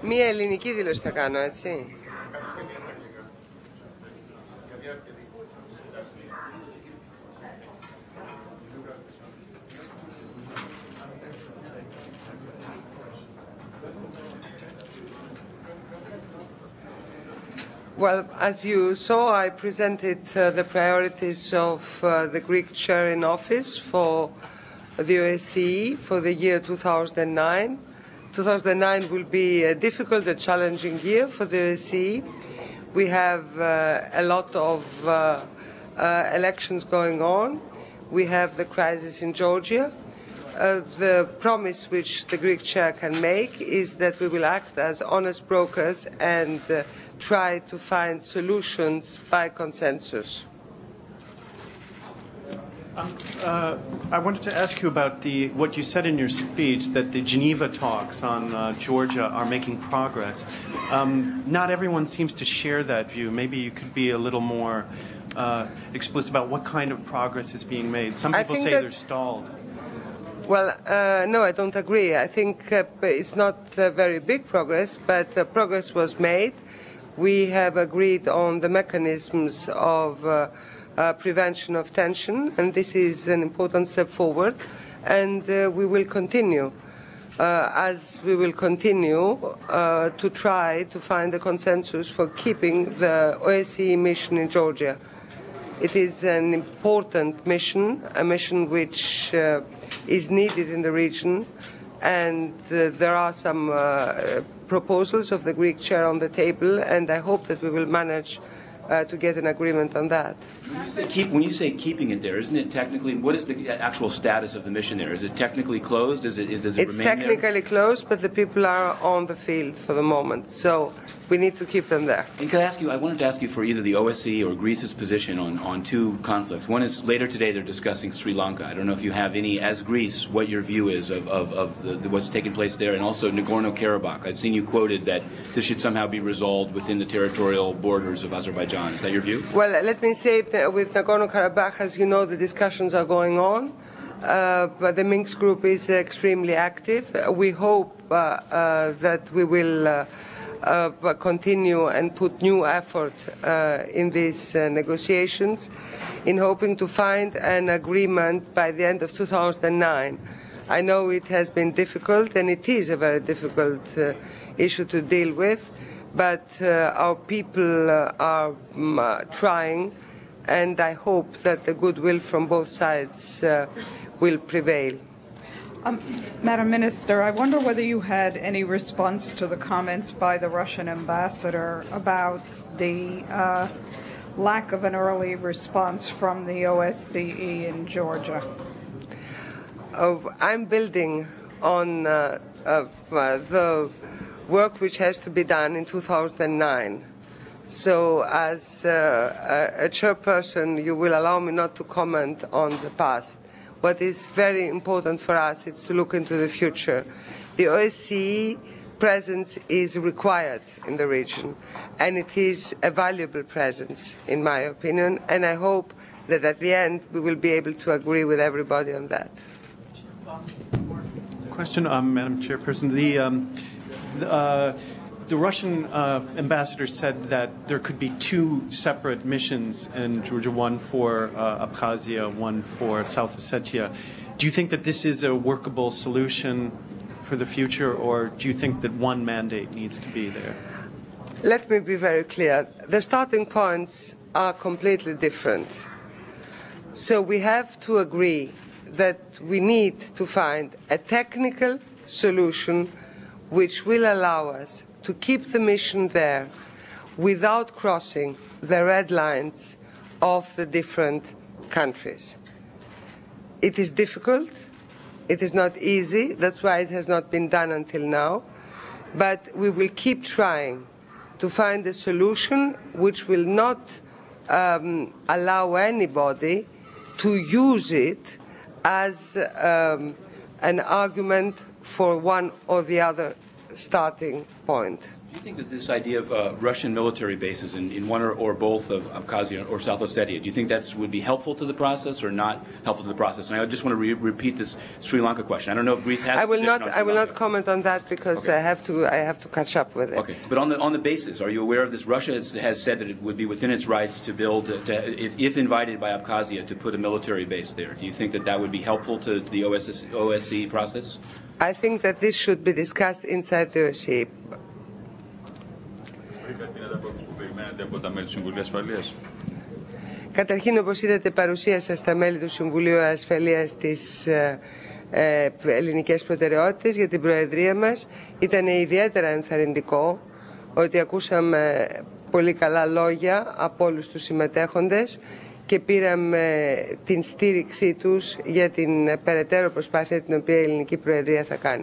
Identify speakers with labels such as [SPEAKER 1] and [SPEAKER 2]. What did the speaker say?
[SPEAKER 1] Μία ελληνική δήλωση θα κάνω, έτσι. Well, as you saw, I presented the priorities of the Greek Chair-in-Office for the OSCE for the year 2009. 2009 will be a difficult and challenging year for the OSCE. We have a lot of elections going on. We have the crisis in Georgia. The promise which the Greek chair can make is that we will act as honest brokers and try to find solutions by consensus.
[SPEAKER 2] I wanted to ask you about what you said in your speech, that the Geneva talks on Georgia are making progress. Not everyone seems to share that view. Maybe you could be a little more explicit about what kind of progress is being made. Some people say they're stalled.
[SPEAKER 1] Well, no, I don't agree. I think it's not very big progress, but progress was made. We have agreed on the mechanisms of prevention of tension, and this is an important step forward, and we will continue, as we will continue to try to find a consensus for keeping the OSCE mission in Georgia. It is an important mission, a mission which is needed in the region, and there are some proposals of the Greek chair on the table, and I hope that we will manage to get an agreement on that.
[SPEAKER 3] When you say keeping it there, isn't it technically, what is the actual status of the mission there? Is it technically closed? Does it remain there?
[SPEAKER 1] It's technically closed, but the people are on the field for the moment, so we need to keep them there.
[SPEAKER 3] And could I ask you, I wanted to ask you for either the OSCE or Greece's position on two conflicts. One is later today they're discussing Sri Lanka. I don't know if you have any, as Greece, what your view is of what's taking place there, and also Nagorno-Karabakh. I'd seen you quoted that this should somehow be resolved within the territorial borders of Azerbaijan. Is that your view?
[SPEAKER 1] Well, let me say that with Nagorno-Karabakh, as you know, the discussions are going on, but the Minsk group is extremely active. We hope that we will continue and put new effort in these negotiations in hoping to find an agreement by the end of 2009. I know it has been difficult, and it is a very difficult issue to deal with, but our people are trying, and I hope that the goodwill from both sides will prevail.
[SPEAKER 4] Madam Minister, I wonder whether you had any response to the comments by the Russian ambassador about the lack of an early response from the OSCE in Georgia.
[SPEAKER 1] I'm building on the work which has to be done in 2009. So as a chairperson, you will allow me not to comment on the past. What is very important for us is to look into the future. The OSCE presence is required in the region, and it is a valuable presence, in my opinion, and I hope that at the end we will be able to agree with everybody on that.
[SPEAKER 2] Question, Madam Chairperson. The Russian ambassador said that there could be two separate missions in Georgia, one for Abkhazia, one for South Ossetia. Do you think that this is a workable solution for the future, or do you think that one mandate needs to be there?
[SPEAKER 1] Let me be very clear. The starting points are completely different. So we have to agree that we need to find a technical solution which will allow us to keep the mission there without crossing the red lines of the different countries. It is difficult. It is not easy. That's why it has not been done until now. But we will keep trying to find a solution which will not allow anybody to use it as an argument for one or the other starting point.
[SPEAKER 3] Do you think that this idea of Russian military bases in one or both of Abkhazia or South Ossetia, do you think that would be helpful to the process or not helpful to the process? And I just want to repeat this Sri Lanka question. I don't know if Greece has.
[SPEAKER 1] I will not comment on that because okay. I have to catch up with it.
[SPEAKER 3] Okay, but on the basis, are you aware of this? Russia has said that it would be within its rights to build, if invited by Abkhazia, to put a military base there. Do you think that would be helpful to the OSCE process?
[SPEAKER 1] I think that this should be discussed inside the OSCE. Καταρχήν, όπως είδατε, παρουσίασα στα μέλη του Συμβουλίου Ασφαλείας τις ελληνικές προτεραιότητες για την Προεδρία μας. Ήταν ιδιαίτερα ενθαρρυντικό ότι ακούσαμε πολύ καλά λόγια από όλους τους συμμετέχοντες και πήραμε την στήριξή τους για την περαιτέρω προσπάθεια την οποία η Ελληνική Προεδρία θα κάνει.